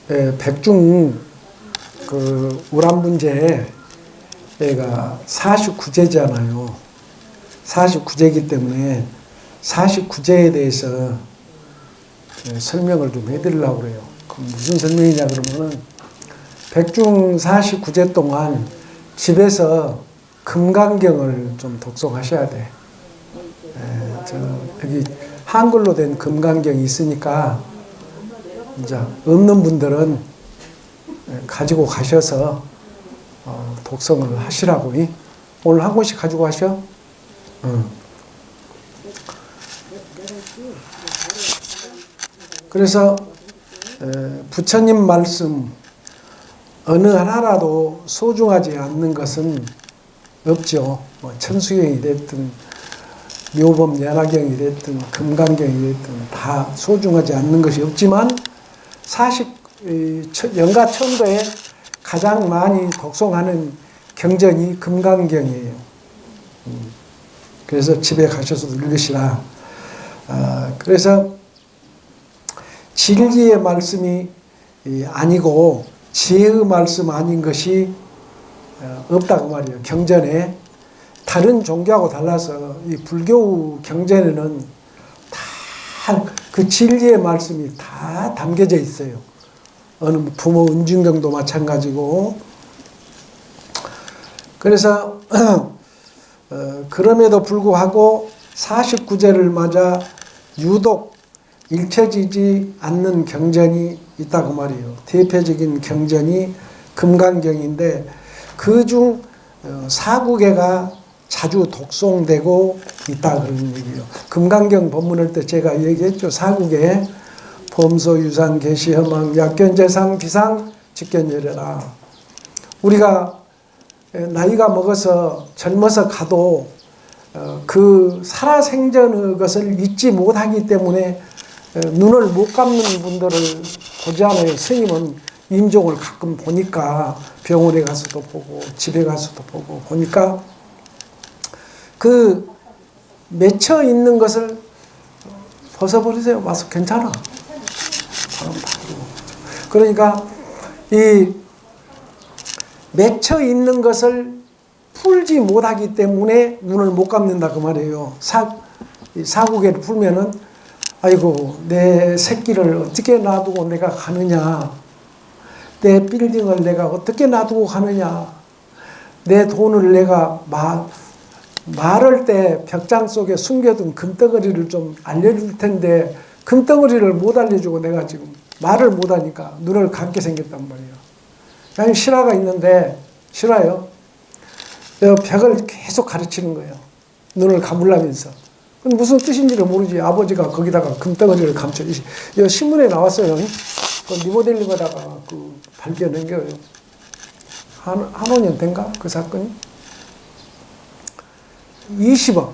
백중 우란 문제 얘가 49제잖아요. 49제이기 때문에 49제에 대해서 설명을 좀 해드리려고 그래요. 그럼 무슨 설명이냐 그러면은 백중 49제 동안 집에서 금강경을 좀 독송하셔야 돼. 여기 한글로 된 금강경이 있으니까 이제 없는 분들은 가지고 가셔서 독송을 하시라고. 오늘 한 권씩 가지고 가셔. 그래서 부처님 말씀 어느 하나라도 소중하지 않는 것은 없죠. 뭐 천수경이 됐든 묘법 연화경이 됐든 금강경이 됐든 다 소중하지 않는 것이 없지만 영가천도에 가장 많이 독송하는 경전이 금강경이에요. 그래서 집에 가셔서 읽으시라. 그래서 진리의 말씀이 아니고 지혜의 말씀 아닌 것이 없다고 말이에요. 경전에 다른 종교하고 달라서 이 불교 경전에는 다 그 진리의 말씀이 다 담겨져 있어요. 어느 부모 은중경도 마찬가지고. 그래서 그럼에도 불구하고 49제를 맞아 유독 읽혀지지 않는 경전이 있다고 말이에요. 대표적인 경전이 금강경인데 그중 49개가 자주 독송되고 있다 그런 얘기예요. 금강경 법문할 때 제가 얘기했죠. 49개 범소 유상 계시 허망 약견 재상 비상 직견열애라. 우리가 나이가 먹어서 젊어서 가도 그 살아생전의 것을 잊지 못하기 때문에 눈을 못 감는 분들을 보지 않아요. 스님은 임종을 가끔 보니까 병원에 가서도 보고 집에 가서도 보고 보니까 그 맺혀 있는 것을 벗어버리세요. 와서 괜찮아. 그러니까 이 맺혀 있는 것을 풀지 못하기 때문에 눈을 못 감는다 그 말이에요. 사구개를 풀면은 아이고 내 새끼를 어떻게 놔두고 내가 가느냐, 내 빌딩을 내가 어떻게 놔두고 가느냐, 내 돈을 내가 말할 때 벽장 속에 숨겨둔 금덩어리를 좀 알려줄 텐데 금덩어리를 못 알려주고 내가 지금 말을 못하니까 눈을 감게 생겼단 말이에요. 그냥 실화가 있는데 실화요. 벽을 계속 가르치는 거예요. 눈을 감으려면서. 무슨 뜻인지를 모르지. 아버지가 거기다가 금덩어리를 감춰. 이 신문에 나왔어요. 그 리모델링하다가 발견한 거예요. 한 5년 된가? 그 사건이? 20억.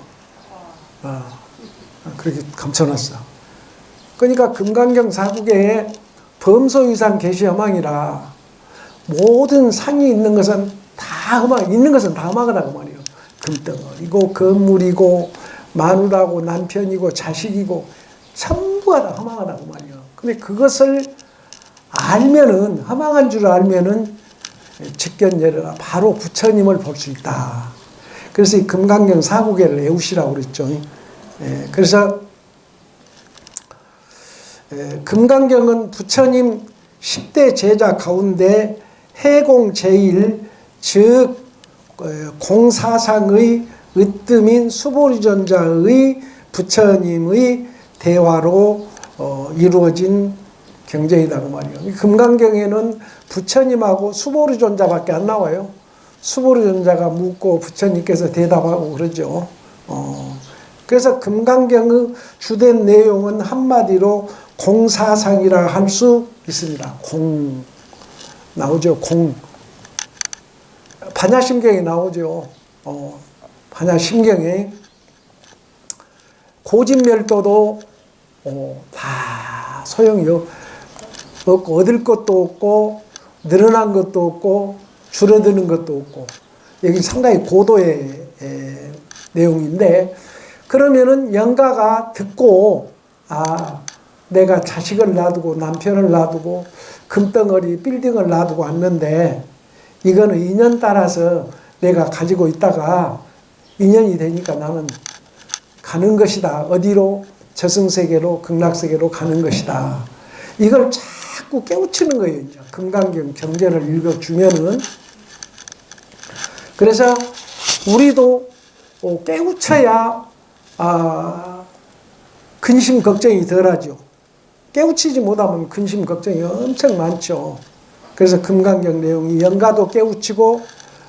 그렇게 감춰놨어. 그러니까 금강경 4국에 범소유상 계시허망이라 모든 상이 있는 것은 다 흠망, 있는 것은 다 흠망하다고 말이에요. 금덩어리고 건물이고 마누라고 남편이고 자식이고 전부가 다 흠망하다고 말이에요. 근데 그것을 알면은, 흠망한 줄 알면은 직견열애라 바로 부처님을 볼 수 있다. 그래서 이 금강경 4국에를 외우시라고 그랬죠. 그래서 금강경은 부처님 10대 제자 가운데 해공 제1, 즉 공사상의 으뜸인 수보리존자의 부처님의 대화로 이루어진 경전이라고 말이에요. 금강경에는 부처님하고 수보리존자밖에 안 나와요. 수보리존자가 묻고 부처님께서 대답하고 그러죠. 그래서 금강경의 주된 내용은 한마디로 공사상이라 할 수 있습니다. 공 나오죠. 공 반야심경에 나오죠. 반야심경에 고진멸도도 다 소용이 없고 얻을 것도 없고 늘어난 것도 없고 줄어드는 것도 없고 여기 상당히 고도의 내용인데 그러면은 영가가 듣고 내가 자식을 놔두고 남편을 놔두고 금덩어리 빌딩을 놔두고 왔는데 이거는 인연 따라서 내가 가지고 있다가 인연이 되니까 나는 가는 것이다. 어디로? 저승세계로 극락세계로 가는 것이다. 이걸 자꾸 깨우치는 거예요. 이제 금강경 정제를 읽어주면은. 그래서 우리도 깨우쳐야 근심 걱정이 덜하죠. 깨우치지 못하면 근심 걱정이 엄청 많죠. 그래서 금강경 내용이 영가도 깨우치고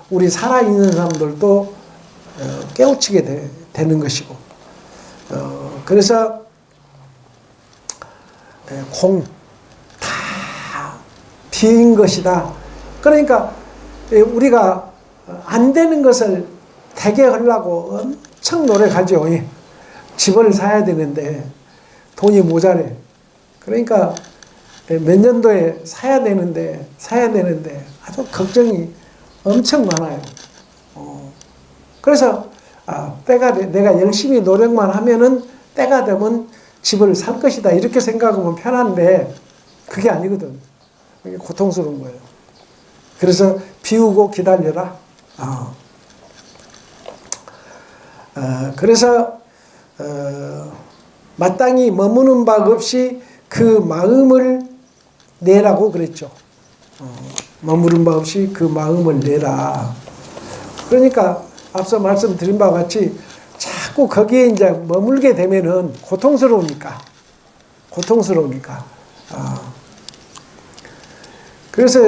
우리 살아있는 사람들도 깨우치게 되는 것이고, 그래서 공 다 비인 것이다. 그러니까 우리가 안 되는 것을 되게 하려고 엄청 노력하죠. 집을 사야 되는데 돈이 모자래. 그러니까 몇 년도에 사야 되는데 아주 걱정이 엄청 많아요. 그래서 내가 열심히 노력만 하면은 때가 되면 집을 살 것이다 이렇게 생각하면 편한데 그게 아니거든. 그게 고통스러운 거예요. 그래서 비우고 기다려라. 그래서 마땅히 머무는 바 없이 그 마음을 내라고 그랬죠. 머무는 바 없이 그 마음을 내라. 그러니까 앞서 말씀드린 바와 같이 자꾸 거기에 이제 머물게 되면은 고통스러우니까. 그래서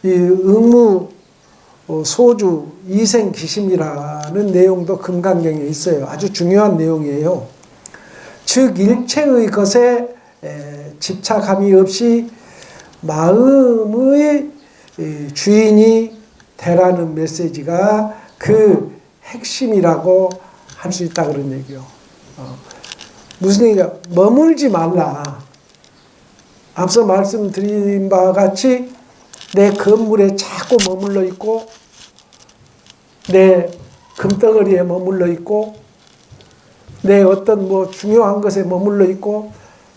이 의무 소주 이생기심이라는 내용도 금강경에 있어요. 아주 중요한 내용이에요. 즉 일체의 것에 집착함이 없이 마음의 주인이 되라는 메시지가 그 핵심이라고 할 수 있다 그런 얘기요. 무슨 얘기야? 머물지 말라. 앞서 말씀드린 바와 같이 내 건물에 자꾸 머물러 있고 내 금덩어리에 머물러 있고 내 어떤 뭐 중요한 것에 머물러 있고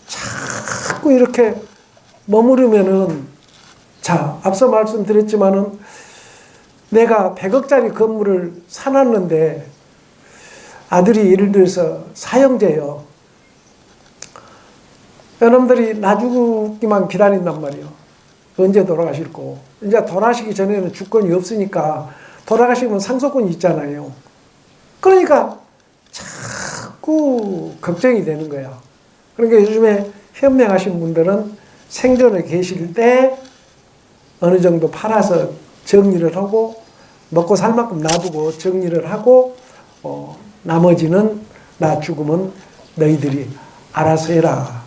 자꾸 이렇게 머무르면은, 자, 앞서 말씀드렸지만은 내가 100억짜리 건물을 사놨는데 아들이 예를 들어서 사형제예요. 여러분들이 나 죽기만 기다린단 말이에요. 언제 돌아가실고. 이제 돌아가시기 전에는 주권이 없으니까 돌아가시면 상속권이 있잖아요. 그러니까 자꾸 걱정이 되는 거야. 그러니까 요즘에 현명하신 분들은 생전에 계실 때 어느 정도 팔아서 정리를 하고 먹고 살 만큼 놔두고 정리를 하고 나머지는 나 죽으면 너희들이 알아서 해라.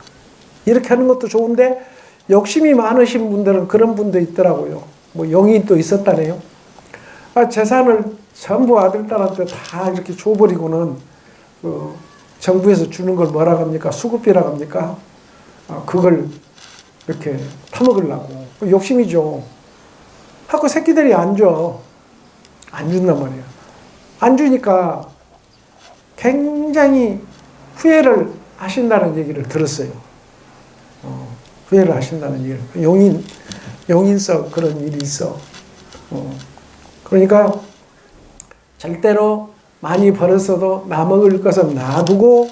이렇게 하는 것도 좋은데 욕심이 많으신 분들은 그런 분도 있더라고요. 뭐 용인도 있었다네요. 재산을 전부 아들, 딸한테 다 이렇게 줘버리고는 정부에서 주는 걸 뭐라고 합니까? 수급비라고 합니까? 그걸 이렇게 타먹으려고. 욕심이죠. 하고 새끼들이 안 줘. 안 준단 말이야. 안 주니까 굉장히 후회를 하신다는 얘기를 들었어요. 후회를 하신다는 얘기를. 용인서 그런 일이 있어. 그러니까 절대로 많이 벌었어도 나 먹을 것은 놔두고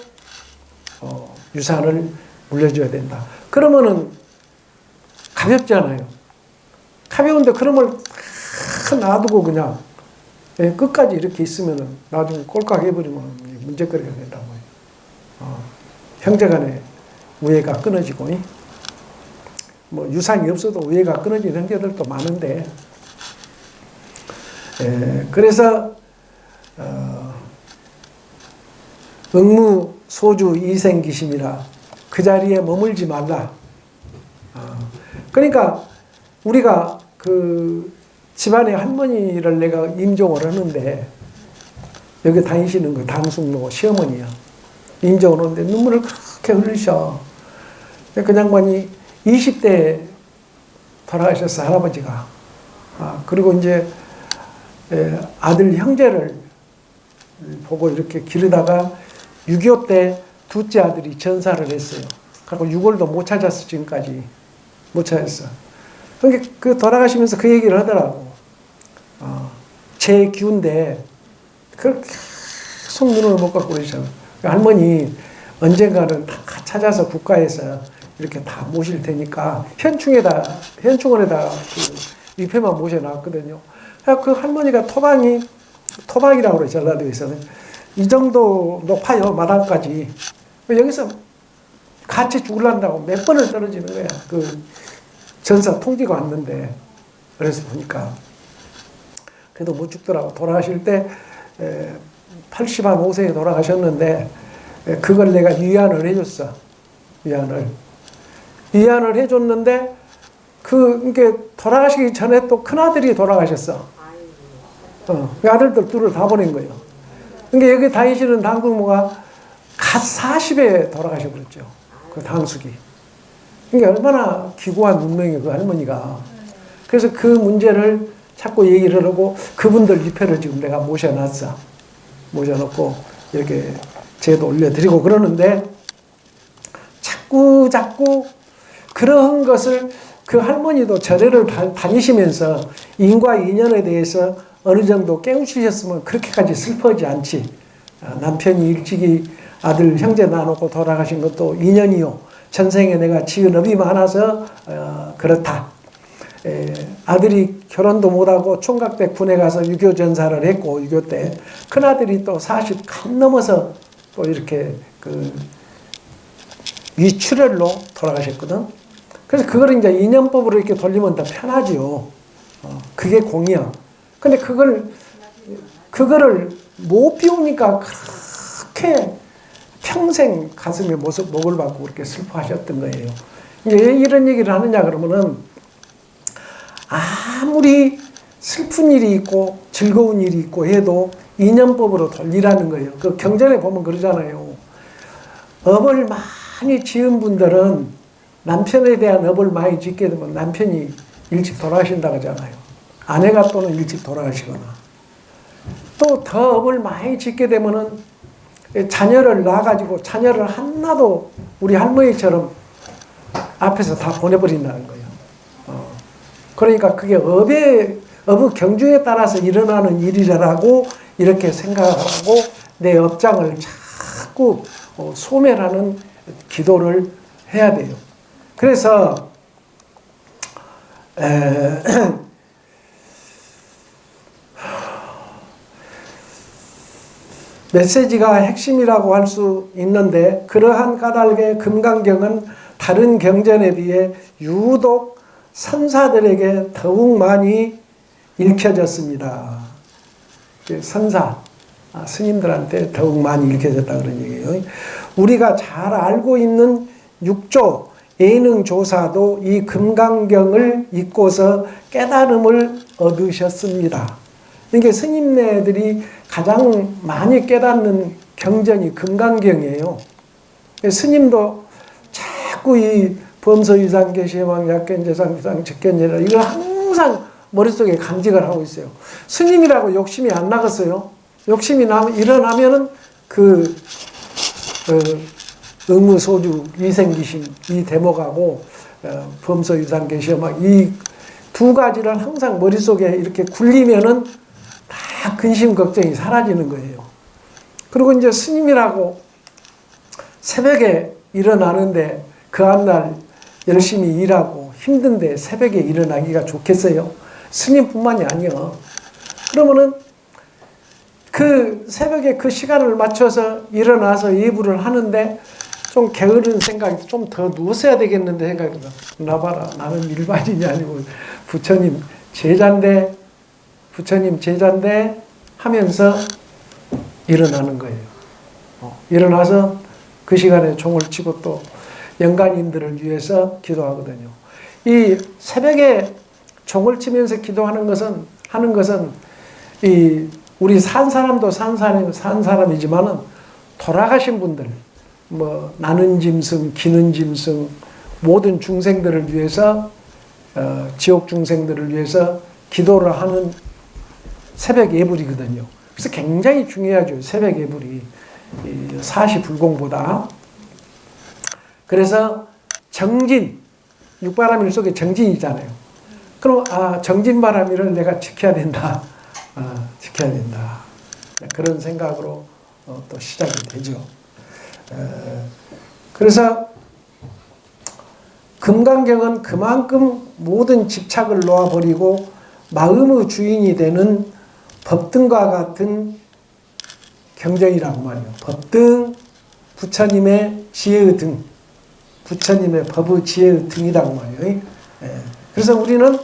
유산을 물려줘야 된다. 그러면은 가볍잖아요. 가벼운데 그런 걸 다 놔두고 그냥 끝까지 이렇게 있으면은 나중에 꼴깍 해버리면 문제거리가 된다고. 형제간에 우애가 끊어지고, 뭐 유산이 없어도 우애가 끊어지는 형제들도 많은데, 그래서 응무 소주 이생기심이라 그 자리에 머물지 말라. 그러니까 우리가 그 집안의 할머니를 내가 임종을 하는데 여기 다니시는 거 당숙로 시어머니야. 임종을 하는데 눈물을 그렇게 흘리셔. 그 양반이 20대 돌아가셨어, 할아버지가. 그리고 이제 아들 형제를 보고 이렇게 기르다가 6.25 때 둘째 아들이 전사를 했어요. 하고 6월도 못 찾았어. 지금까지 못 찾았어. 그러니까 그 돌아가시면서 그 얘기를 하더라고. 제 기운데 그걸 계속 눈을 못 감고 그러시잖아. 할머니 언젠가는 다 찾아서 국가에서 이렇게 다 모실 테니까 현충원에다 그 위패만 모셔놨거든요. 그 할머니가 토박이라고 그래. 전라도에서는 이 정도 높아요. 마당까지. 여기서 같이 죽으려고 몇 번을 떨어지는 거야. 그 전사 통지가 왔는데. 그래서 보니까 그래도 못 죽더라고. 돌아가실 때 85세에 돌아가셨는데 그걸 내가 위안을 해줬어. 위안을 해줬는데 이게 돌아가시기 전에 또 큰아들이 돌아가셨어. 그 아들들 둘을 다 보낸 거예요. 그러니까 여기 다니시는 당국모가 갓 40에 돌아가셔버렸죠. 그 당숙이. 그러니까 얼마나 기구한 운명이에요, 그 할머니가. 그래서 그 문제를 자꾸 얘기를 하고 그분들 위패를 지금 내가 모셔놨어. 모셔놓고 이렇게 제도 올려드리고 그러는데 자꾸 그런 것을 그 할머니도 절에를 다니시면서 인과 인연에 대해서 어느 정도 깨우치셨으면 그렇게까지 슬퍼하지 않지. 남편이 일찍이 아들 형제 나누고 돌아가신 것도 인연이요. 전생에 내가 지은 업이 많아서 그렇다. 아들이 결혼도 못하고 총각 때 군에 가서 유교 전사를 했고 유교 때 큰아들이 또 40 간 넘어서 또 이렇게 그 위출혈로 돌아가셨거든. 그래서 그걸 이제 인연법으로 이렇게 돌리면 더 편하지요. 그게 공이야. 근데 그거를 못 비우니까 그렇게 평생 가슴에 목을 박고 그렇게 슬퍼하셨던 거예요. 왜 이런 얘기를 하느냐 그러면은 아무리 슬픈 일이 있고 즐거운 일이 있고 해도 인연법으로 돌리라는 거예요. 그 경전에 보면 그러잖아요. 업을 많이 지은 분들은 남편에 대한 업을 많이 짓게 되면 남편이 일찍 돌아가신다고 하잖아요. 아내가 또는 일찍 돌아가시거나 또 더 업을 많이 짓게 되면은 자녀를 낳아가지고 자녀를 하나도 우리 할머니처럼 앞에서 다 보내버린다는 거예요. 그러니까 그게 업의 경중에 따라서 일어나는 일이라고 이렇게 생각하고 내 업장을 자꾸 소멸하는 기도를 해야 돼요. 그래서 메시지가 핵심이라고 할 수 있는데 그러한 까닭에 금강경은 다른 경전에 비해 유독 선사들에게 더욱 많이 읽혀졌습니다. 선사, 스님들한테 더욱 많이 읽혀졌다 그런 얘기예요. 우리가 잘 알고 있는 6조 예능조사도 이 금강경을 읽고서 깨달음을 얻으셨습니다. 이게 스님네들이 가장 많이 깨닫는 경전이 금강경이에요. 스님도 자꾸 이 범서유상 계시망 약견재상 유상 직견재라 이걸 항상 머릿속에 간직을 하고 있어요. 스님이라고 욕심이 안 나겠어요? 욕심이 일어나면은 응무소주 위생기심 이 대목하고 범서유상 계시망 이 두 가지를 항상 머릿속에 이렇게 굴리면은 다 근심 걱정이 사라지는 거예요. 그리고 이제 스님이라고 새벽에 일어나는데 그 한날 열심히 일하고 힘든데 새벽에 일어나기가 좋겠어요? 스님뿐만이 아니야. 그러면은 그 새벽에 그 시간을 맞춰서 일어나서 예불을 하는데 좀 게으른 생각이 좀 더 누웠어야 되겠는데 생각이 나봐라. 나는 일반인이 아니고 부처님 제자인데 하면서 일어나는 거예요. 일어나서 그 시간에 종을 치고 또 영가님들을 위해서 기도하거든요. 이 새벽에 종을 치면서 기도하는 것은 이 우리 산 사람도 산 사람이지만은 돌아가신 분들 나는 짐승, 기는 짐승 모든 중생들을 위해서 지옥 중생들을 위해서 기도를 하는 새벽 예불이거든요. 그래서 굉장히 중요하죠. 새벽 예불이 사시 불공보다. 그래서 정진, 육바라밀 속에 정진이잖아요. 그럼 정진바라밀을 내가 지켜야 된다. 지켜야 된다. 그런 생각으로 또 시작이 되죠. 그래서 금강경은 그만큼 모든 집착을 놓아버리고 마음의 주인이 되는 법등과 같은 경전이라고 말이에요. 법등, 부처님의 지혜의 등, 부처님의 법의 지혜의 등이라고 말이에요. 그래서 우리는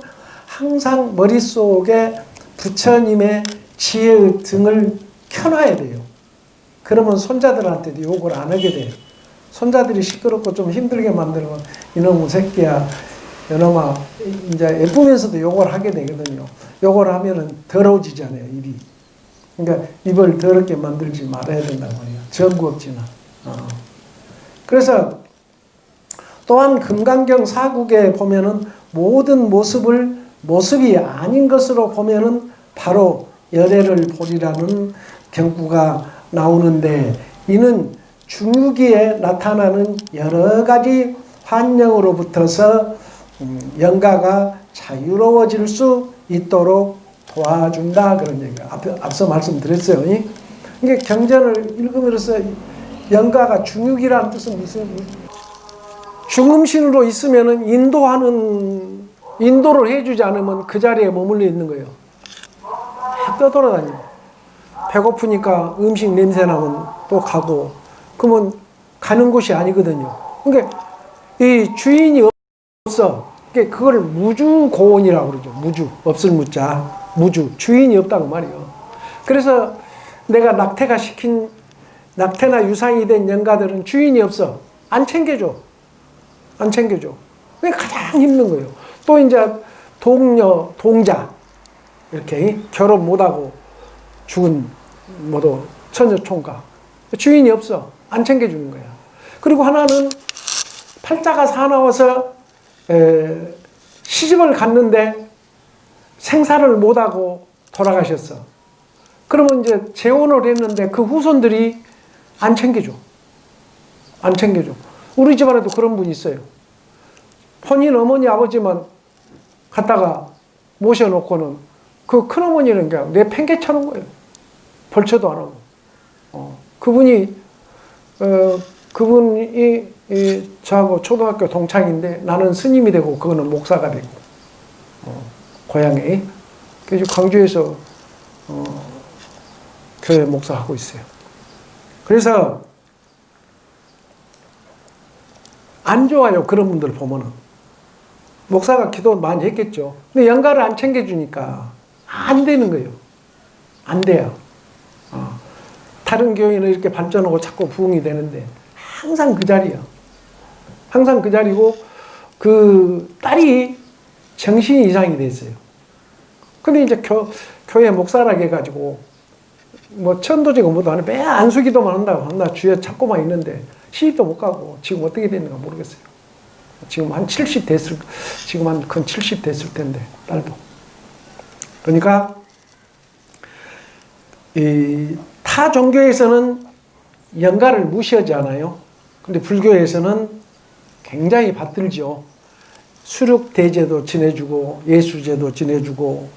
항상 머릿속에 부처님의 지혜의 등을 켜놔야 돼요. 그러면 손자들한테도 욕을 안 하게 돼요. 손자들이 시끄럽고 좀 힘들게 만들면 이놈의 새끼야, 이놈아, 이제 예쁘면서도 욕을 하게 되거든요. 욕을 하면은 더러워지잖아요, 입이. 그러니까 입을 더럽게 만들지 말아야 된단 말이에요. 전구업지나. 그래서 또한 금강경 사국에 보면은 모든 모습이 아닌 것으로 보면은 바로 열애를 보리라는 경구가 나오는데, 이는 중유기에 나타나는 여러 가지 환영으로부터서 영가가 자유로워질 수 있도록 도와준다, 그런 얘기가 앞서 말씀드렸어요. 이게 경전을 읽으면서 영가가 중유기라는 뜻은 무슨 중음신으로 있으면은 인도를 해주지 않으면 그 자리에 머물러 있는 거예요. 떠돌아다니고 배고프니까 음식 냄새 나면 또 가고, 그러면 가는 곳이 아니거든요. 그러니까 이 주인이 없어. 그러니까 그걸 무주고원이라고 그러죠. 무주, 없을 무자, 무주, 주인이 없다고 말이에요. 그래서 내가 낙태나 유상이 된 영가들은 주인이 없어. 안 챙겨줘. 그게 가장 힘든 거예요. 또 이제 동자, 이렇게 결혼 못하고 죽은 모두 처녀 총각. 주인이 없어. 안 챙겨주는 거야. 그리고 하나는 팔자가 사나워서 시집을 갔는데 생사를 못하고 돌아가셨어. 그러면 이제 재혼을 했는데 그 후손들이 안 챙겨줘. 우리 집안에도 그런 분이 있어요. 본인 어머니 아버지만 갖다가 모셔놓고는 그 큰어머니는 그냥 내 팽개쳐놓은 거예요. 벌쳐도 안 하고. 그분이 저하고 초등학교 동창인데 나는 스님이 되고 그거는 목사가 되고, 고향에. 그래서 광주에서 교회 목사하고 있어요. 그래서 안 좋아요, 그런 분들 보면은. 목사가 기도 많이 했겠죠. 근데 영가를 안 챙겨주니까 안 되는 거예요. 안 돼요. 다른 교회는 이렇게 발전하고 자꾸 부흥이 되는데 항상 그 자리야. 항상 그 자리고, 그 딸이 정신이 이상이 됐어요. 근데 이제 교회 목사라고 해가지고 뭐 천도지가 뭐도 안 해. 매 안수기도만 한다고. 나 주에 찾고만 있는데 시집도 못 가고 지금 어떻게 됐는가 모르겠어요. 지금 한 70 됐을, 지금 한 근 70 됐을 텐데, 딸도. 그러니까 이 타 종교에서는 영가를 무시하지 않아요. 근데 불교에서는 굉장히 받들죠. 수륙대제도 지내주고 예수제도 지내주고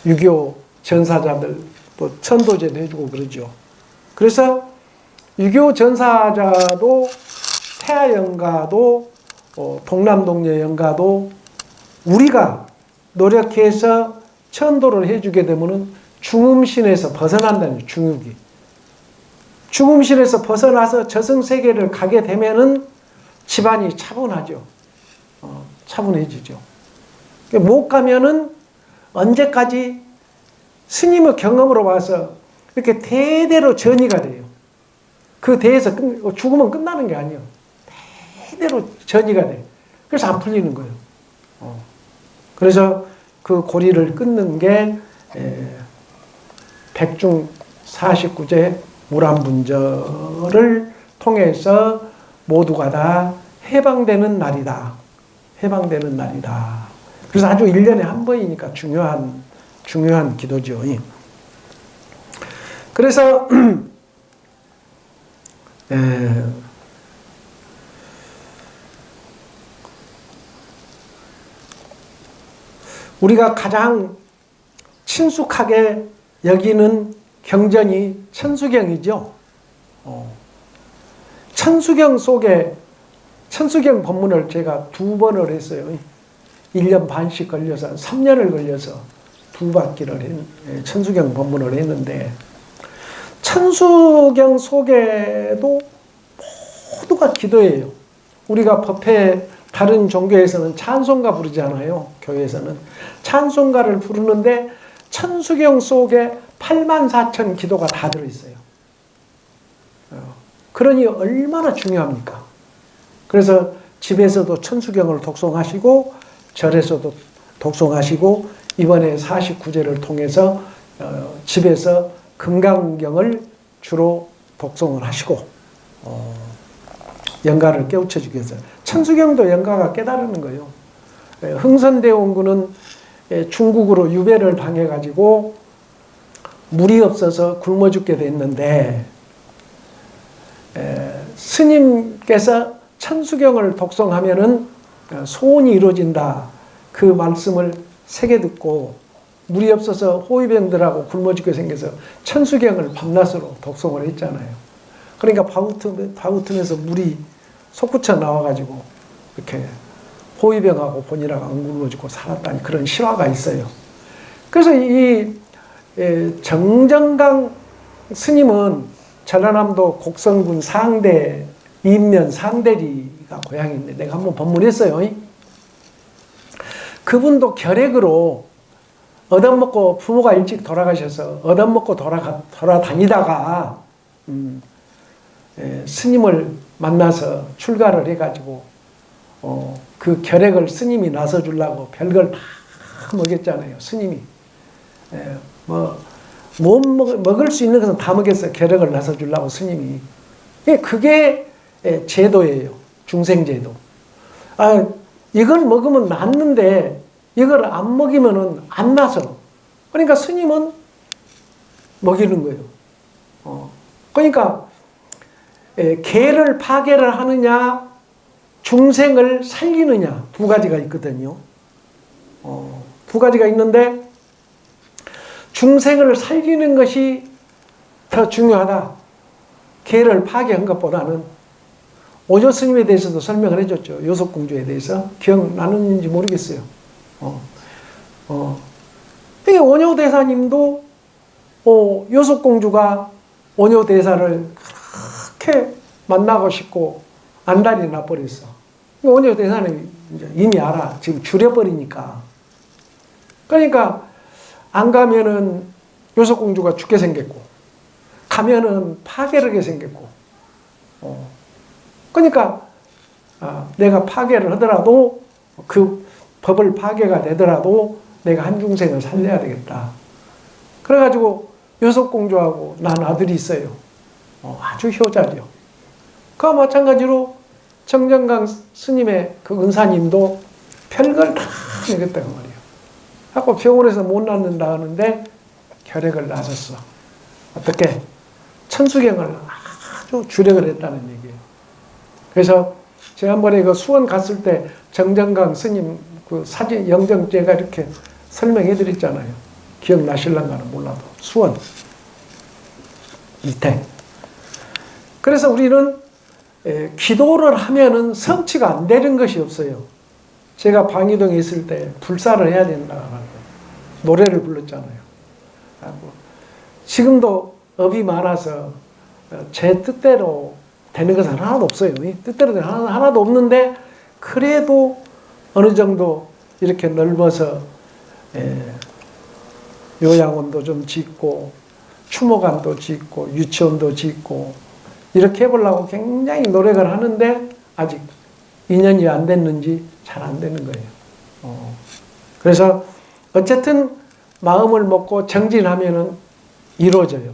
유교 전사자들 또 천도제도 해주고 그러죠. 그래서 유교 전사자도 태아영가도 동남동녀 영가도 우리가 노력해서 천도를 해주게 되면은 중음신에서 벗어난다는 중육이. 중음신에서 벗어나서 저승세계를 가게 되면은 집안이 차분하죠. 차분해지죠. 못 가면은 언제까지 스님의 경험으로 봐서 이렇게 대대로 전이가 돼요. 그 대에서 죽으면 끝나는 게 아니에요. 대대로 전이가 돼. 그래서 안 풀리는 거예요. 그래서 그 고리를 끊는 게 백중 49제 무람분절을 통해서 모두가 다 해방되는 날이다. 해방되는 날이다. 그래서 아주 1년에 한 번이니까 중요한 기도죠. 그래서 우리가 가장 친숙하게 여기는 경전이 천수경이죠. 천수경 속에 천수경 법문을 제가 2번을 했어요. 1년 반씩 걸려서 3년을 걸려서 2바퀴를 천수경 법문을 했는데, 천수경 속에도 모두가 기도예요. 우리가 법회 다른 종교에서는 찬송가 부르잖아요. 교회에서는 찬송가를 부르는데 천수경 속에 84,000 기도가 다 들어있어요. 그러니 얼마나 중요합니까? 그래서 집에서도 천수경을 독송하시고 절에서도 독송하시고 이번에 49제를 통해서 집에서 금강경을 주로 독송을 하시고 영가를 깨우쳐주기 위해서. 천수경도 영가가 깨달는 거예요. 흥선대원군은 중국으로 유배를 당해가지고 물이 없어서 굶어 죽게 됐는데, 스님께서 천수경을 독송하면은 소원이 이루어진다, 그 말씀을 새겨 듣고 물이 없어서 호위병들하고 굶어 죽게 생겨서 천수경을 밤낮으로 독송을 했잖아요. 그러니까 바우틈에서 물이 솟구쳐 나와가지고 이렇게 호위병하고 본인하고 안 굶어 죽고 살았다는 그런 실화가 있어요. 그래서 이 정정강 스님은 전라남도 곡성군 상대 인면 상대리가 고향인데 내가 한번 법문했어요. 그분도 결핵으로 얻어먹고, 부모가 일찍 돌아가셔서 얻어먹고 돌아다니다가 스님을 만나서 출가를 해가지고 그 결핵을 스님이 나서주려고 별걸 다 먹였잖아요. 스님이 먹을 수 있는 것은 다 먹였어요. 결핵을 나서주려고 스님이. 그게 제도예요. 중생제도. 이걸 먹으면 낫는데 이걸 안 먹이면은 안 나서. 그러니까 스님은 먹이는 거예요. 그러니까 개를 파괴를 하느냐, 중생을 살리느냐, 2가지가 있거든요. 2가지가 있는데 중생을 살리는 것이 더 중요하다. 개를 파괴한 것보다는. 오조 스님에 대해서도 설명을 해줬죠. 요속공주에 대해서. 기억나는지 모르겠어요. 이게 원효대사님도 요속공주가 원효대사를 그렇게 만나고 싶고 안달이 나버렸어. 원효대사는 이미 알아. 지금 줄여버리니까. 그러니까 안 가면은 요속공주가 죽게 생겼고, 가면은 파괴를 하게 생겼고, 그러니까 내가 파괴를 하더라도, 그 법을 파괴가 되더라도 내가 한 중생을 살려야 되겠다. 그래가지고 요속공주하고 난 아들이 있어요. 아주 효자죠. 그와 마찬가지로 정정강 스님의 그 은사님도 별걸 다 먹였다고 말이에요. 하고 병원에서 못 낫는다 하는데 결핵을 낳았어. 어떻게? 천수경을 아주 주력을 했다는 얘기예요. 그래서 지난번에 그 수원 갔을 때 정정강 스님 그 사진 영정 제가 이렇게 설명해 드렸잖아요. 기억나실랑가는 몰라도. 수원 밑에. 그래서 우리는 기도를 하면은 성취가 안 되는 것이 없어요. 제가 방이동에 있을 때 불사를 해야 된다고 노래를 불렀잖아요. 지금도 업이 많아서 제 뜻대로 되는 것은 하나도 없어요. 뜻대로 되는 것은 하나도 없는데, 그래도 어느 정도 이렇게 넓어서 요양원도 좀 짓고 추모관도 짓고 유치원도 짓고 이렇게 해보려고 굉장히 노력을 하는데 아직 2년이 안 됐는지 잘 안 되는 거예요. 그래서 어쨌든 마음을 먹고 정진하면은 이루어져요.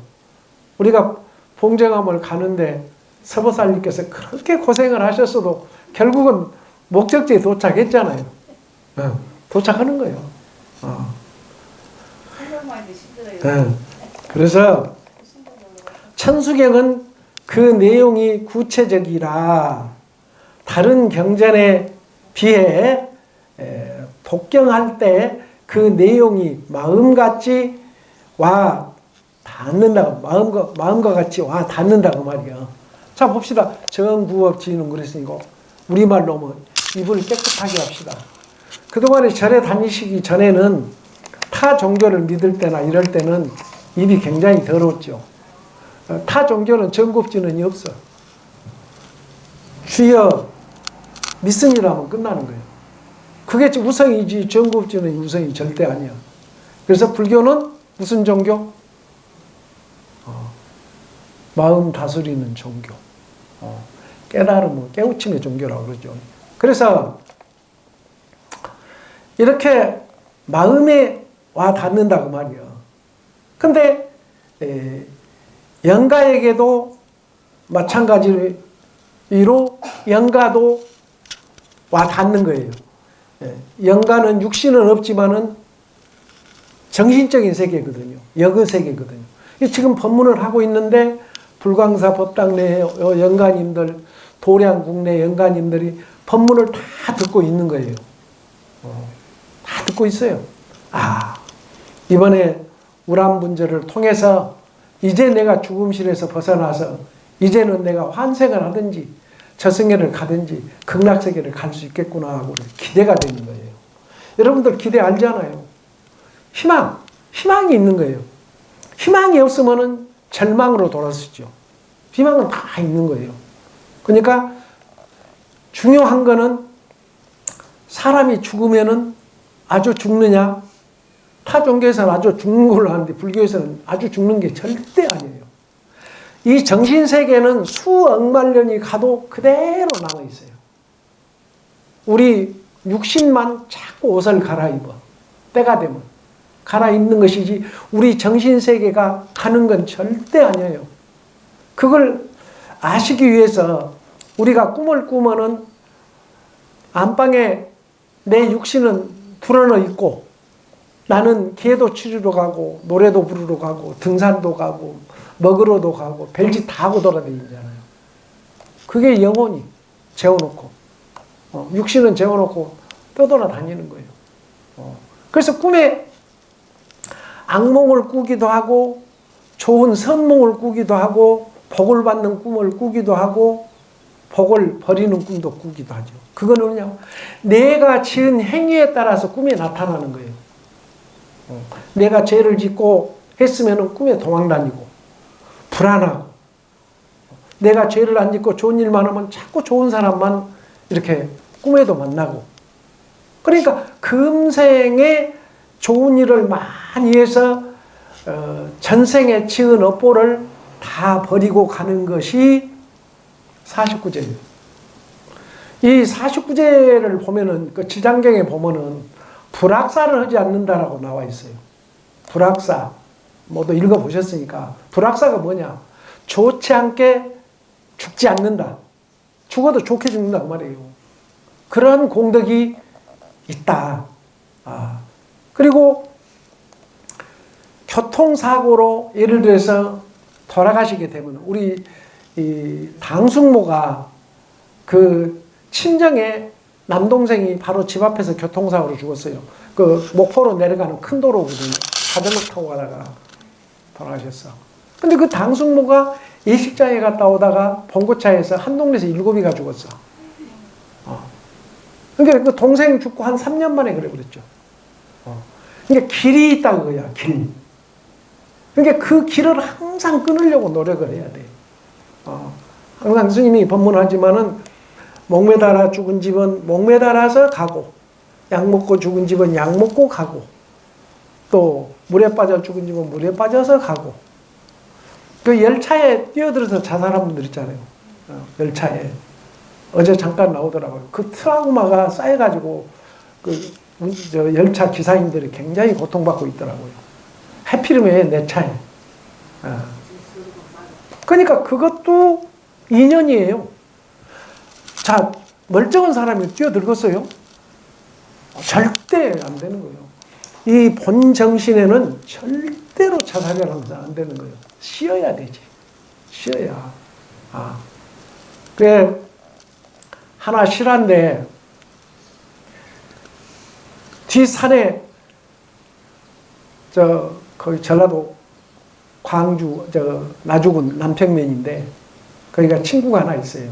우리가 봉정암을 가는데 서보살님께서 그렇게 고생을 하셨어도 결국은 목적지에 도착했잖아요. 도착하는 거예요. 그래서 천수경은 그 내용이 구체적이라 다른 경전에 비해 독경할 때 그 내용이 마음같이 와 닿는다. 마음과 같이 와 닿는다 그 말이야. 자 봅시다. 정부업지는 그랬으니까 우리말로 뭐 입을 깨끗하게 합시다. 그동안에 절에 다니시기 전에는 타 종교를 믿을 때나 이럴 때는 입이 굉장히 더러웠죠. 타 종교는 정급지는이 없어. 주여 믿음이라면 끝나는 거예요. 그게 우성이지 정급지는 우성이 절대 아니야. 그래서 불교는 무슨 종교? 마음 다스리는 종교. 깨달음은 깨우침의 종교라고 그러죠. 그래서 이렇게 마음에 와 닿는다 그 말이야. 근데 영가에게도 마찬가지로 영가도 와 닿는 거예요. 영가는 육신은 없지만은 정신적인 세계거든요. 역의 세계거든요. 지금 법문을 하고 있는데 불광사 법당 내 영가님들, 도량국 내 영가님들이 법문을 다 듣고 있는 거예요. 다 듣고 있어요. 이번에 우람분절을 통해서 이제 내가 죽음실에서 벗어나서 이제는 내가 환생을 하든지 저승계를 가든지 극락세계를 갈 수 있겠구나 하고 기대가 되는 거예요. 여러분들 기대 알잖아요. 희망이 있는 거예요. 희망이 없으면은 절망으로 돌아서죠. 희망은 다 있는 거예요. 그러니까 중요한 거는 사람이 죽으면은 아주 죽느냐? 타 종교에서는 아주 죽는 걸로 하는데 불교에서는 아주 죽는 게 절대 아니에요. 이 정신세계는 수억만 년이 가도 그대로 남아있어요. 우리 육신만 자꾸 옷을 갈아입어. 때가 되면. 갈아입는 것이지 우리 정신세계가 가는 건 절대 아니에요. 그걸 아시기 위해서 우리가 꿈을 꾸면은 안방에 내 육신은 불어넣어 있고 나는 개도 치르러 가고 노래도 부르러 가고 등산도 가고 먹으러도 가고 별짓 다 하고 돌아다니잖아요. 그게 영혼이 재워놓고 육신은 재워놓고 떠돌아다니는 거예요. 그래서 꿈에 악몽을 꾸기도 하고 좋은 선몽을 꾸기도 하고 복을 받는 꿈을 꾸기도 하고 복을 버리는 꿈도 꾸기도 하죠. 그거는 그냥 내가 지은 행위에 따라서 꿈에 나타나는 거예요. 내가 죄를 짓고 했으면 꿈에 도망다니고 불안하고 내가 죄를 안 짓고 좋은 일만 하면 자꾸 좋은 사람만 이렇게 꿈에도 만나고 그러니까 금생에 좋은 일을 많이 해서 전생에 지은 업보를 다 버리고 가는 것이 49제예요. 이 49제를 보면은 그 지장경에 보면은 불악사를 하지 않는다라고 나와 있어요. 불악사 모두 읽어보셨으니까 불악사가 뭐냐? 좋지 않게 죽지 않는다. 죽어도 좋게 죽는다 그 말이에요. 그런 공덕이 있다. 그리고 교통사고로 예를 들어서 돌아가시게 되면 우리 이 당숙모가 그 친정에 남동생이 바로 집 앞에서 교통사고로 죽었어요. 그 목포로 내려가는 큰 도로거든요. 자전거 타고 가다가 돌아가셨어. 근데 그 당숙모가 예식장에 갔다 오다가 봉고차에서 한 동네에서 7이가 죽었어. 그러니까 그 동생 죽고 한 3년 만에 그랬죠. 그러니까 길이 있다 그거야, 길. 그러니까 그 길을 항상 끊으려고 노력을 해야 돼. 항상 스님이 법문하지만은 목매달아 죽은 집은 목매달아서 가고, 약 먹고 죽은 집은 약 먹고 가고, 또 물에 빠져 죽은 집은 물에 빠져서 가고, 그 열차에 뛰어들어서 자살한 분들 있잖아요. 열차에. 어제 잠깐 나오더라고요. 그 트라우마가 쌓여가지고 그 열차 기사님들이 굉장히 고통받고 있더라고요. 하필이면 내 차에. 그러니까 그것도 인연이에요. 자, 멀쩡한 사람이 뛰어들겠어요? 절대 안 되는 거예요. 이 본정신에는 절대로 자살이라는 건 안 되는 거예요. 쉬어야 되지. 쉬어야. 그래, 하나 실한데, 뒷산에 거기 전라도 광주, 나주군 남평면인데, 거기가 친구가 하나 있어요.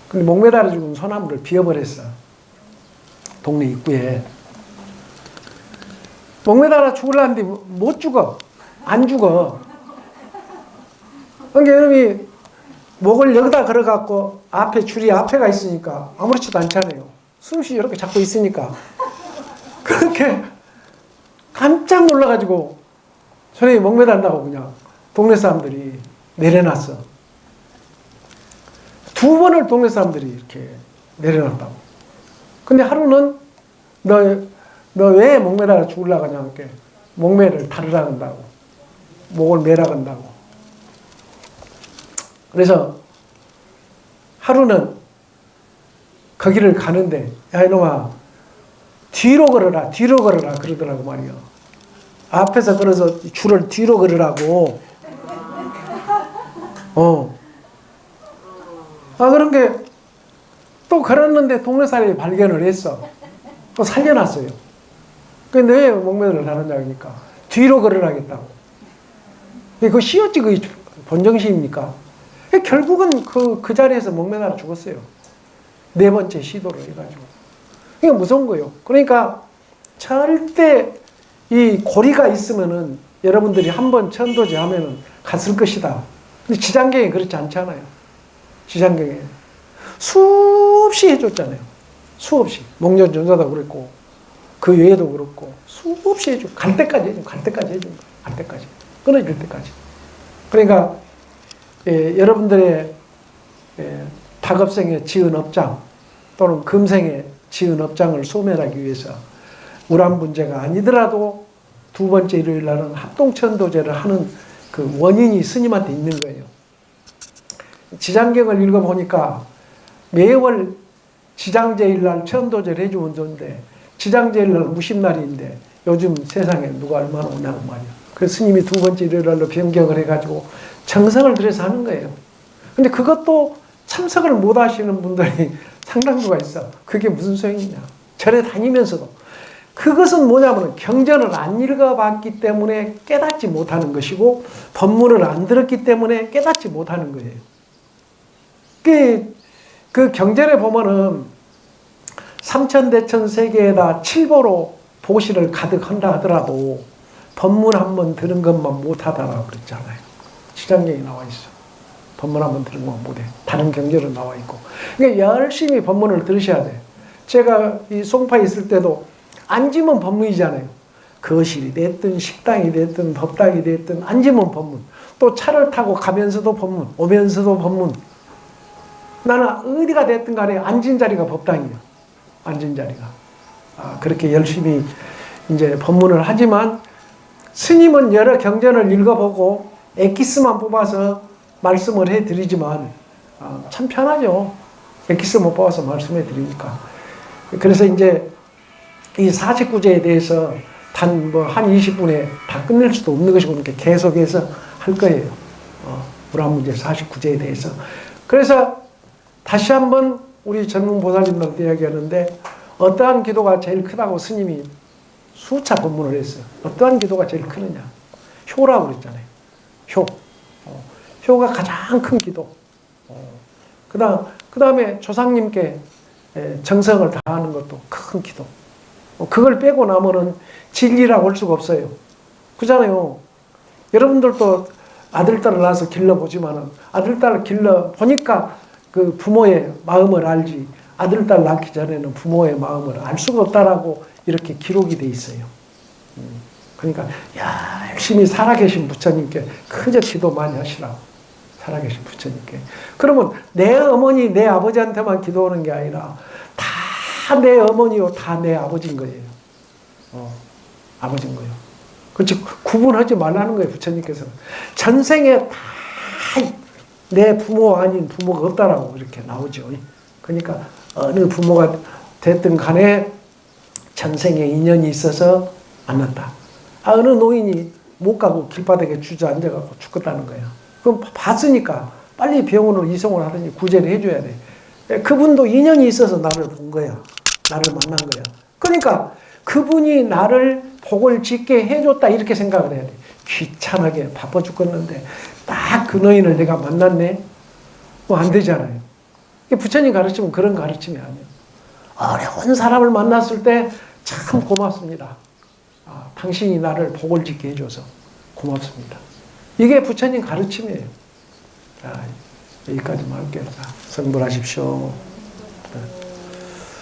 근데 목매달아 죽은 소나무를 비워버렸어. 동네 입구에. 목매달아 죽으려는데 못 죽어. 안 죽어. 그러니까 이놈이 목을 여기다 걸어갖고 앞에 줄이 앞에가 있으니까 아무렇지도 않잖아요. 숨쉬 이렇게 잡고 있으니까. 그렇게 깜짝 놀라가지고 선생님이 목매단다고 그냥 동네 사람들이 내려놨어. 2번을 동네 사람들이 이렇게 내려놨다고. 근데 하루는 너 왜 목매달아 죽으려고 하냐, 이렇게 목매를 다루라 한다고. 목을 매라 한다고. 그래서 하루는 거기를 가는데, 야, 이놈아, 뒤로 걸어라 그러더라고 말이야. 앞에서 걸어서 줄을 뒤로 걸으라고. 그런 게 또 걸었는데 동네 사람이 발견을 했어. 또 살려놨어요. 근데 왜 목매를 다루냐 그러니까 뒤로 걸으라겠다고. 그거 시었지, 그 본정시입니까? 결국은 그 자리에서 목매달아 죽었어요. 4번째 시도를 해가지고. 이게 무서운 거예요. 그러니까 절대 이 고리가 있으면은 여러분들이 한번 천도제 하면은 갔을 것이다. 근데 지장경에 그렇지 않잖아요. 지장경에 수없이 해줬잖아요. 수없이. 목련전사도 그랬고, 그 외에도 그렇고, 수없이 해주고, 갈 때까지 해준 거야. 갈 때까지. 끊어질 때까지. 그러니까, 여러분들의 박업생에 지은 업장, 또는 금생에 지은 업장을 소멸하기 위해서, 우람분재가 아니더라도 2번째 일요일 날은 합동천도제를 하는 그 원인이 스님한테 있는 거예요. 지장경을 읽어보니까 매월 지장제일날 천도제를 해주면 좋은데, 지장제일날 무심날인데 요즘 세상에 누가 얼마나 오냐고 말이야. 그래서 스님이 2번째 일요일날로 변경을 해가지고 정성을 들여서 하는 거예요. 근데 그것도 참석을 못 하시는 분들이 상당수가 있어. 그게 무슨 소용이냐. 절에 다니면서도. 그것은 뭐냐면 경전을 안 읽어봤기 때문에 깨닫지 못하는 것이고, 법문을 안 들었기 때문에 깨닫지 못하는 거예요. 그 경전에 보면은 삼천대천 세계에다 7보로 보시를 가득 한다 하더라도 법문 한번 들은 것만 못하다라고 그랬잖아요. 시장경에 나와 있어. 법문 한번 들은 것만 못해. 다른 경전은 나와 있고. 그러니까 열심히 법문을 들으셔야 돼. 제가 이 송파에 있을 때도 앉으면 법문이잖아요. 거실이 됐든 식당이 됐든 법당이 됐든 앉으면 법문. 또 차를 타고 가면서도 법문, 오면서도 법문. 나는 어디가 됐든 간에 앉은 자리가 법당이에요. 앉은 자리가. 그렇게 열심히 이제 법문을 하지만, 스님은 여러 경전을 읽어보고 엑기스만 뽑아서 말씀을 해드리지만, 참 편하죠. 엑기스만 뽑아서 말씀해 드리니까. 그래서 이제 이 49제에 대해서 한 20분에 다 끝낼 수도 없는 것이고, 이렇게 계속해서 할 거예요. 불안문제 49제에 대해서. 그래서 다시 한번 우리 젊은 보살님들한테 이야기하는데, 어떠한 기도가 제일 크다고 스님이 수차 법문을 했어요. 어떠한 기도가 제일 크느냐. 효라고 그랬잖아요. 효. 효가 가장 큰 기도. 그 다음에 조상님께 정성을 다하는 것도 큰 기도. 그걸 빼고 나면은 진리라고 할 수가 없어요. 그잖아요. 여러분들도 아들, 딸을 낳아서 길러보지만은, 아들, 딸을 길러보니까 그 부모의 마음을 알지, 아들, 딸 낳기 전에는 부모의 마음을 알 수가 없다라고 이렇게 기록이 돼 있어요. 그러니까, 열심히 살아계신 부처님께 그저 기도 많이 하시라고. 살아계신 부처님께. 그러면 내 어머니, 내 아버지한테만 기도하는 게 아니라 다 내 어머니요, 다 내 아버지인 거예요. 아버지인 거예요. 그렇지, 구분하지 말라는 거예요, 부처님께서는. 전생에 다 내 부모 아닌 부모가 없다라고 이렇게 나오죠. 그러니까 어느 부모가 됐든 간에 전생에 인연이 있어서 만났다. 어느 노인이 못 가고 길바닥에 주저앉아갖고 죽었다는 거예요. 그럼 봤으니까 빨리 병원으로 이송을 하든지 구제를 해줘야 돼. 그분도 인연이 있어서 나를 본 거야. 나를 만난 거야. 그러니까 그분이 나를 복을 짓게 해줬다 이렇게 생각을 해야 돼. 귀찮게 바빠 죽겠는데 딱 그 노인을 내가 만났네? 뭐 안 되잖아요. 부처님 가르침은 그런 가르침이 아니에요. 어려운 사람을 만났을 때 참 고맙습니다. 당신이 나를 복을 짓게 해줘서 고맙습니다. 이게 부처님 가르침이에요. 자, 여기까지만 할게요. 성불하십시오.